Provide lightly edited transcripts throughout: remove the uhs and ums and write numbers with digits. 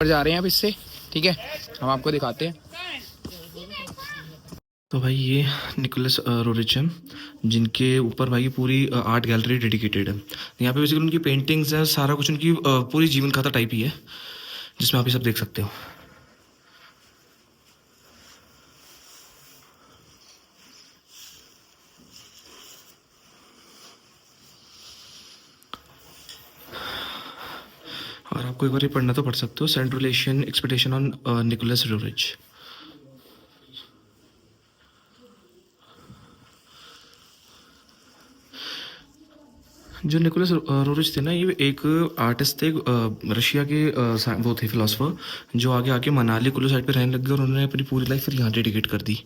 पर जा रहे हैं अब इससे। ठीक है, हम आपको दिखाते हैं। तो भाई ये निकोलस रोरिच हैं, जिनके ऊपर भाई पूरी आर्ट गैलरी डेडिकेटेड है। यहाँ पे बेसिकली उनकी पेंटिंग्स है, सारा कुछ उनकी पूरी जीवन कथा टाइप ही है, जिसमें आप ये सब देख सकते हो। और आपको एक बार ये पढ़ना तो पढ़ सकते हो, central Asian expedition on Nicholas Roerich. जो निकोलस रोरिच थे ना, ये एक आर्टिस्ट थे, रशिया के वो थे फिलोसफर, जो आगे आके मनाली कुल्लू साइड पे रहने लग गए और उन्होंने अपनी पूरी लाइफ फिर यहाँ डेडिकेट कर दी।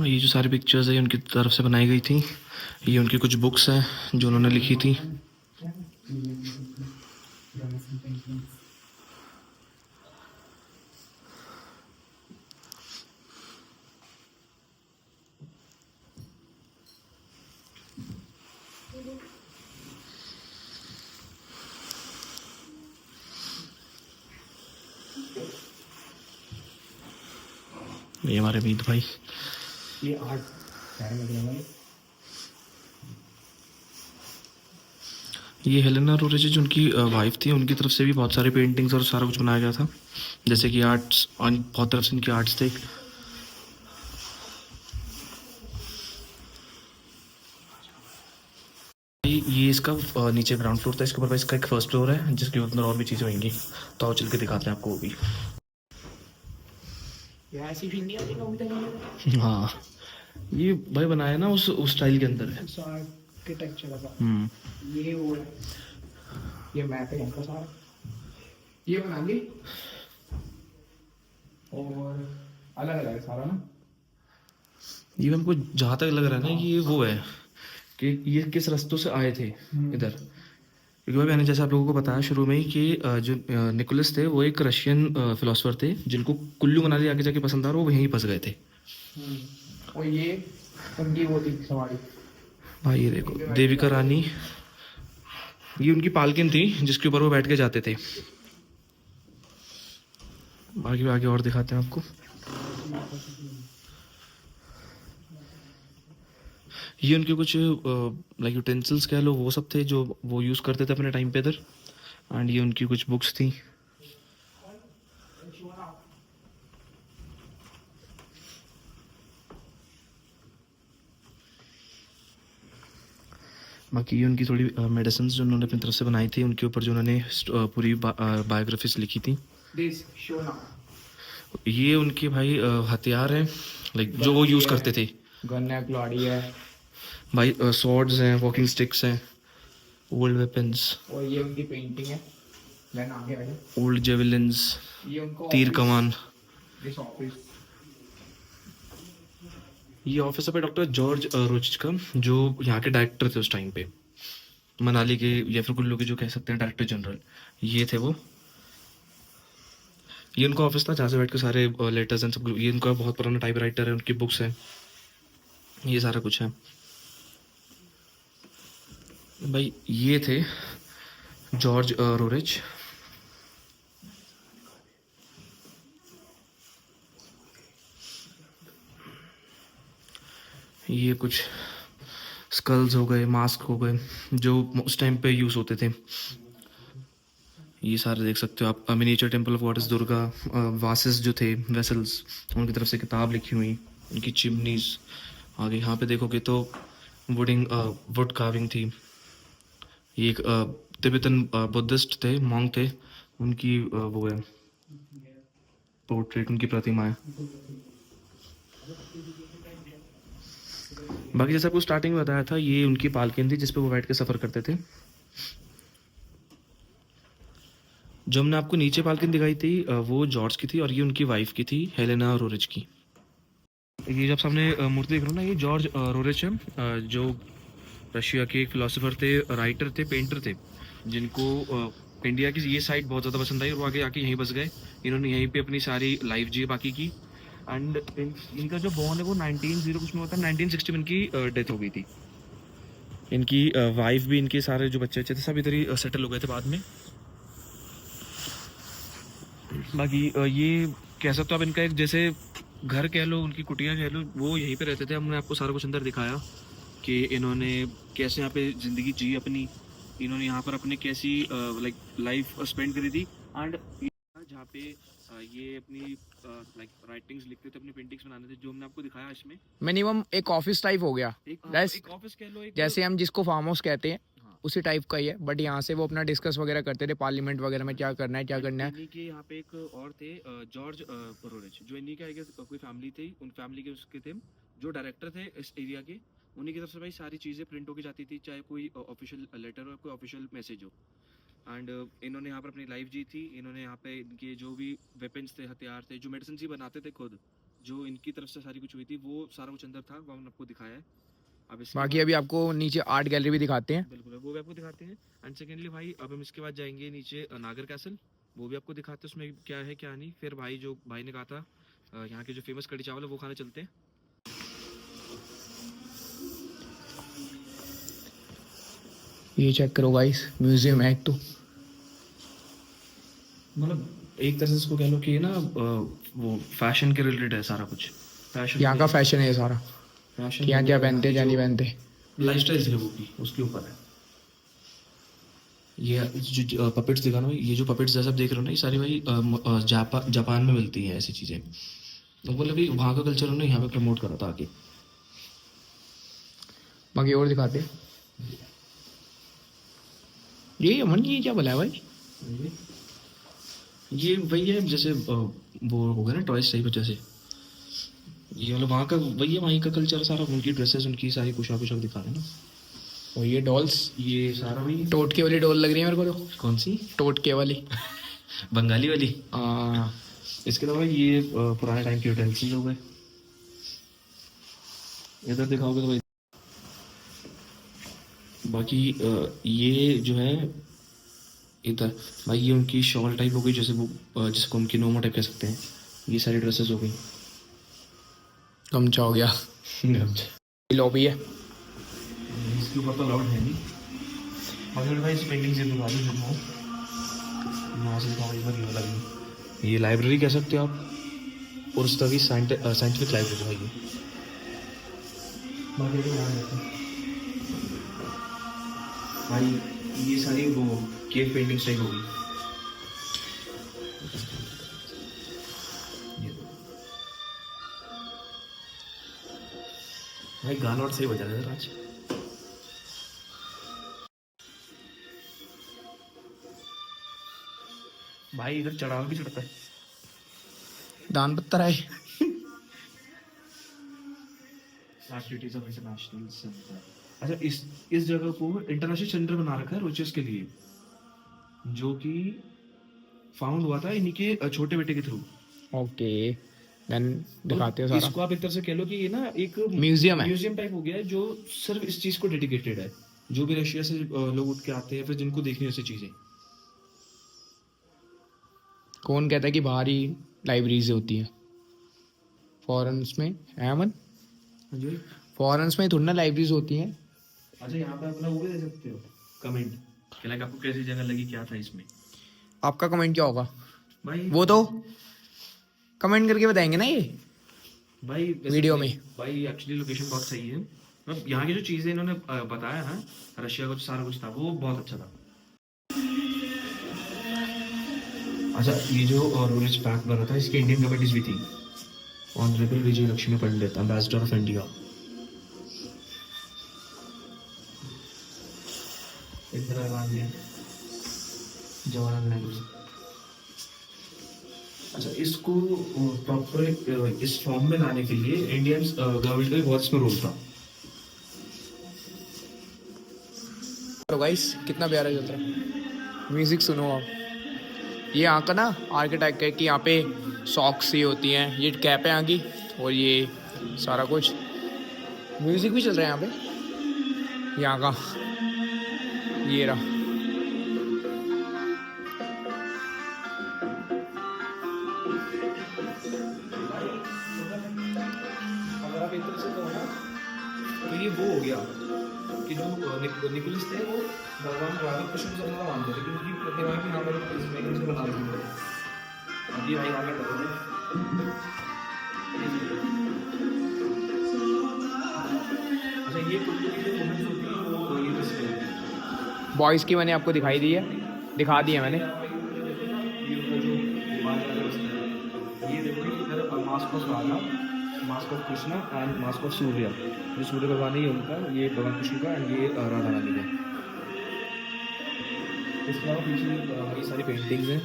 ये जो सारी पिक्चर्स है ये उनकी तरफ से बनाई गई थी। ये उनकी कुछ बुक्स हैं जो उन्होंने लिखी थी। ये हमारे मीत भाई, ये आर्ट ये हेलेना रोरिच जो उनकी वाइफ थी, उनकी तरफ से भी बहुत सारे पेंटिंग्स और सारा कुछ बनाया गया था, जैसे कि आर्ट्स और बहुत तरफ से इनके आर्ट्स थे। ये इसका नीचे ग्राउंड फ्लोर था, इसके ऊपर इसका एक फर्स्ट फ्लोर है जिसके अंदर और भी चीज़ें होंगी, तो आओ चल के दिखाते हैं आपको वो भी। ऐसी फील नहीं आती। हाँ, ये भाई बनाया ना उस स्टाइल के अंदर है। आर्किटेक्चर का ये वो है, ये मैप है इनका सारा, ये बना ली और अलग अलग है सारा ना। ये हमको जहाँ तक लग रहा है ना, ये वो है कि ये किस रास्तों से आए थे इधर, क्योंकि भाई मैंने जैसे आप लोगों को बताया शुरू में ही कि जो निकोलस थे वो एक रशियन फिलोसफर थे, जिनको कुल्लू मनाली आगे जाके पसंद आ रहा, वो यहीं फंस गए थे। और ये उनकी वो थी सवारी। भाई ये देखो देविका रानी, ये उनकी पालकिन थी जिसके ऊपर वो बैठ के जाते थे। आगे आगे और दिखाते हैं आपको। ये उनके कुछ लाइक यूटेंसिल्स कह लो, वो सब थे जो वो यूज़ करते थे अपने टाइम पे इधर। एंड ये उनकी कुछ बुक्स थी। बाकी ये उनकी थोड़ी मेडिसिन जो उन्होंने अपनी तरफ से बनाई थी, उनके ऊपर जो उन्होंने पूरी बायोग्राफीज लिखी थी। ये उनके भाई हथियार हैं, लाइक जो वो यूज़ करते थे। गन है, कुल्हाड़ी है भाई, स्वॉर्ड्स हैं, वॉकिंग स्टिक्स हैं, ओल्ड वेपन्स। और ये उनकी पेंटिंग है, मैं आगे आ जाऊं। ओल्ड जेवलिन्स, ये उनको तीर कमान। दिस ऑफिस, ये ऑफिस है डॉक्टर जॉर्ज रोचिच का, जो यहाँ के डायरेक्टर थे उस टाइम पे, मनाली के या फिर कुल्लू के जो कह सकते हैं डायरेक्टर जनरल, ये थे वो। ये उनका ऑफिस था जहाँ से बैठ के सारे लेटर्स एंड सब, ये उनका बहुत पुराना टाइपराइटर है, उनकी बुक्स हैं, ये सारा कुछ है। भाई ये थे जॉर्ज रोरिच। ये कुछ स्कल्स हो गए, मास्क हो गए, जो उस टाइम पे यूज़ होते थे। ये सारे देख सकते हो आप। Miniature temple of goddess Durga, vases जो थे, वेसल्स, उनकी तरफ से किताब लिखी हुई, उनकी चिमनीज। आगे यहाँ पे देखोगे तो वुड कार्विंग थी। ये एक तिब्बतन बुद्धिस्ट थे, मॉन्क थे, उनकी वो है पोर्ट्रेट, उनकी प्रतिमा है। बाकी जैसे आपको स्टार्टिंग में बताया था, ये उनकी पालकिन थी जिस पे वो बैठ के सफ़र करते थे। जो हमने आपको नीचे बालकनी दिखाई थी वो जॉर्ज की थी और ये उनकी वाइफ की थी, हेलेना रोरिच की। ये जब सामने मूर्ति देख रहे हो ना, ये जॉर्ज रोरिच है, जो रशिया के एक फिलोसोफर थे, राइटर थे, पेंटर थे, जिनको इंडिया की ये साइड बहुत ज़्यादा पसंद आई और वो आगे आके यहीं बस गए। इन्होंने यहीं पे अपनी सारी लाइफ जी बाकी की। एंड इनका जो बॉर्न है वो 19 कुछ में होता है, 1960 में इनकी डेथ हो गई थी। इनकी वाइफ भी, इनके सारे जो बच्चे थे सब इधर ही सेटल हो गए थे बाद में। बाकी ये कह सकते हो आप इनका एक जैसे घर कह लो, उनकी कुटिया कह लो, वो यहीं पे रहते थे। हमने आपको सारा कुछ अंदर दिखाया कि इन्होंने कैसे यहाँ पे ज़िंदगी जी अपनी, इन्होंने यहाँ पर अपने कैसी लाइक लाइफ स्पेंड करी थी। एंड जहाँ पे ये अपनी लाइक राइटिंग्स लिखते थे, अपनी पेंटिंग्स बनाते थे, जो हमने आपको दिखाया इसमें मिनिमम एक ऑफिस टाइप हो गया, एक ऑफिस कह लो, एक जैसे हम जिसको फार्म हाउस कहते हैं हाँ। उसी टाइप का ही है। बट यहाँ से वो अपना डिस्कस वगैरह करते थे पार्लियामेंट वगैरह में क्या करना है क्या करना है। इन्हीं के यहाँ पे एक और थे जॉर्ज रोरिच, जो इन्हीं के आई गेस कोई फैमिली थी, उन फैमिली के उसके थे जो डायरेक्टर थे इस एरिया के। उन्हीं की तरफ से भाई सारी चीज़ें प्रिंट होके जाती थी, चाहे कोई ऑफिशियल लेटर हो, कोई ऑफिशियल मैसेज हो। एंड इन्होंने यहाँ पर अपनी लाइफ जी थी। इन्होंने यहाँ पे इनके जो भी वेपन्स थे, हथियार थे, जो मेडिसिन ही बनाते थे खुद, जो इनकी तरफ से सारी कुछ हुई थी, वो सारा कुछ अंदर था, वो हमने आपको दिखाया है। अब इसके बाकी अभी आपको नीचे आर्ट गैलरी भी दिखाते हैं। बिल्कुल वो भी आपको दिखाते हैं। एंड सेकेंडली भाई अब हम इसके बाद जाएंगे नीचे नागर कैसल, वो भी आपको दिखाते हैं उसमें क्या है क्या नहीं। फिर भाई जो भाई ने कहा था यहाँ के जो फेमस कढ़ी चावल है वो खाने चलते हैं। ये चेक करो गाइस, म्यूजियम है एक तो। मतलब एक तरह से इसको कह लो कि ना वो फैशन के रिलेटेड है सारा कुछ। फैशन यहाँ का फैशन है ये सारा, फैशन क्या क्या पहनते क्या नहीं पहनते। लाइफ स्टाइल लोगों की उसके ऊपर है। ये जो पपेट्स दिखा ना, ये जो पपेट्स जैसा आप देख रहे हो ना, ये सारी भाई जापान में मिलती हैं ऐसी चीज़ें। तो बोले भाई वहाँ का कल्चर उन्होंने यहाँ पे प्रमोट करा था आगे। बाकी और दिखाते हैं। ये अमन ये क्या बोला है भाई? ये वही है जैसे वो हो गया ना टॉयज टाइप जैसे, ये मतलब वहाँ का वही है, वहीं का कल्चर सारा, उनकी ड्रेसेस, उनकी सारी पोशाक पोशाक दिखा रहे हैं ना। और ये डॉल्स, ये सारा वही टोटके वाली डॉल लग रही है मेरे को तो। कौन सी? टोटके वाली, बंगाली वाली। हाँ। इसके अलावा ये पुराने टाइम के यूटेंसिल्स हो गए। इधर दिखाओगे तो भाई बाकी ये जो है इधर भाई, ये उनकी शॉल टाइप हो गई, जैसे वो जिसको हम किनोमा टाइप कह सकते हैं। ये सारी ड्रेसेस हो गई। गमछा हो गया। लॉबी है। इसके ऊपर तो अलाउड है नहीं, मगर भाई इस पेंटिंग से दिखा दो जो हो वहाँ से दिखाओ। इधर ये वाला भी, ये लाइब्रेरी कह सकते हो आप, और उस तभी साइंटिफिक लाइब्रेरी भाई ये। बाकी तो यहाँ रहते हैं भाई, ये सारी वो केव पेंटिंग्स टाइप होगी। भाई गाना और सही बजा रहे थे आज। भाई इधर चढ़ावा भी चढ़ता है। दान पत्थर है। Activities of international centre. अच्छा इस जगह को इंटरनेशनल सेंटर बना रखा है रोचर्स के लिए, जो कि फाउंड हुआ था इन्हीं के छोटे बेटे के थ्रू। ओके, देन दिखाते हैं सारा। इसको आप एक तरह से कह लो कि ये ना एक म्यूजियम है। म्यूजियम टाइप हो गया है, जो सिर्फ इस चीज को डेडिकेटेड है। जो भी रशिया से लोग उठ के आते हैं, फिर जिनको देखनी है ऐसी चीजें। कौन कहता है कि बाहर ही लाइब्रेरीज होती है? फॉरेन्स में है अमन? जी फॉरेन्स में थोड़ी ना लाइब्रेरीज होती हैं। अच्छा, यहाँ पे अपना वो भी दे सकते हो कमेंट कि लाइक आपको कैसी जगह लगी, क्या था इसमें। आपका कमेंट क्या होगा भाई वो तो कमेंट करके बताएंगे ना ये भाई वीडियो में। भाई एक्चुअली लोकेशन बहुत सही है। मतलब यहाँ की जो चीज़ें इन्होंने बताया ना, रशिया का जो सारा कुछ था वो बहुत अच्छा था। अच्छा, ये जो रोरिच पैक बना था, इसकी इंडियन कमेटीज भी थी। Honourable Vijay Lakshmi Pandit, ambassador of India. Indira Gandhi, Jawaharlal Nehru. अच्छा, इसको प्रॉपर इस फॉर्म में लाने के लिए इंडियन गवर्नमेंट का भी बहुत इसमें रोल था। तो गाइस कितना प्यारा चल रहा है, म्यूजिक सुनो आप। ये यहाँ का ना आर्किटेक्ट है कि यहाँ पे सॉक्स ही होती हैं, ये कैप है यहाँ की, और ये सारा कुछ म्यूजिक भी चल रहा है यहाँ पे, यहाँ का ये रहा। अगर आप एक तरह से कहो ना तो ये वो हो गया कि जो निकोलस थे वो भगवान राधा कृष्ण को ज्यादा मानते थे क्योंकि प्रतिमा की यहाँ पर इस मैकेनिज्म बना रहे थे। अब ये भाई आगे कर रहे हैं। अच्छा ये कुछ मोमेंट्स होती है वो ये बस बॉयज़ की मैंने आपको दिखाई दी है, दिखा दी है मैंने। ये देखो इधर mask of Radha, mask of Krishna and mask of Surya. जो सूर्य भगवान है ये उनका, ये भगवान कृष्ण का एंड ये राधा रानी का। इसके अलावा पीछे ये सारी पेंटिंग्स हैं।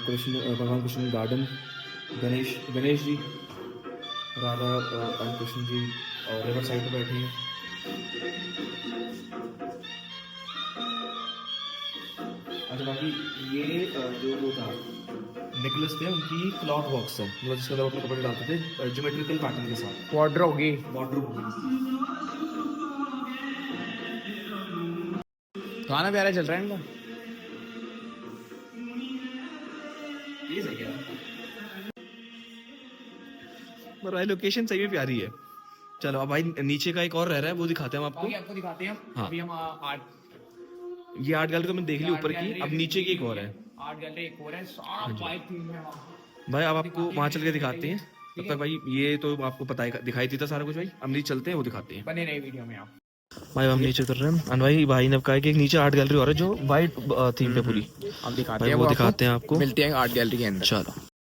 कृष्ण भगवान कृष्ण गार्डन, गणेश जी, राधा एंड कृष्ण जी और रिवर साइड पर बैठे हैं। अच्छा बाकी ये जो वो था निकोलस थे उनकी क्लॉथ बॉक्स है, मतलब जिसके अंदर वो अपने कपड़े डालते थे ज्योमेट्रिकल पैटर्न के साथ। वार्डरोब होगी, वार्डरोब होगी। गाना प्यारा चल रहा है इनका। ये सही है पर भाई लोकेशन सही में प्यारी है। चलो अब भाई नीचे का एक और रह रहा है, वो दिखाते हैं हम आपको। आपको दिखाते हैं। हाँ। अभी हम आर्ट ये आर्ट गैलरी तो मैंने देख ली ऊपर की, अब नीचे की एक और है। आर्ट गैलरी एक और है, सारा वाइट थीम है वहाँ। भाई अब आपको वहाँ चल के दिखाते हैं। तब तक भाई ये तो आपको पता ही दिखाई देता सारा कुछ। भाई हम नीचे चलते हैं, वो दिखाते हैं। बने नई वीडियो में आप। भाई हम नीचे कर रहे हैं और भाई ने कहा कि एक नीचे आर्ट गैलरी और है जो वाइट थीम पे पूरी। हम दिखाते भाई हैं वो आपको। दिखाते हैं आपको। मिलते हैं आर्ट गैलरी के अंदर। चलो।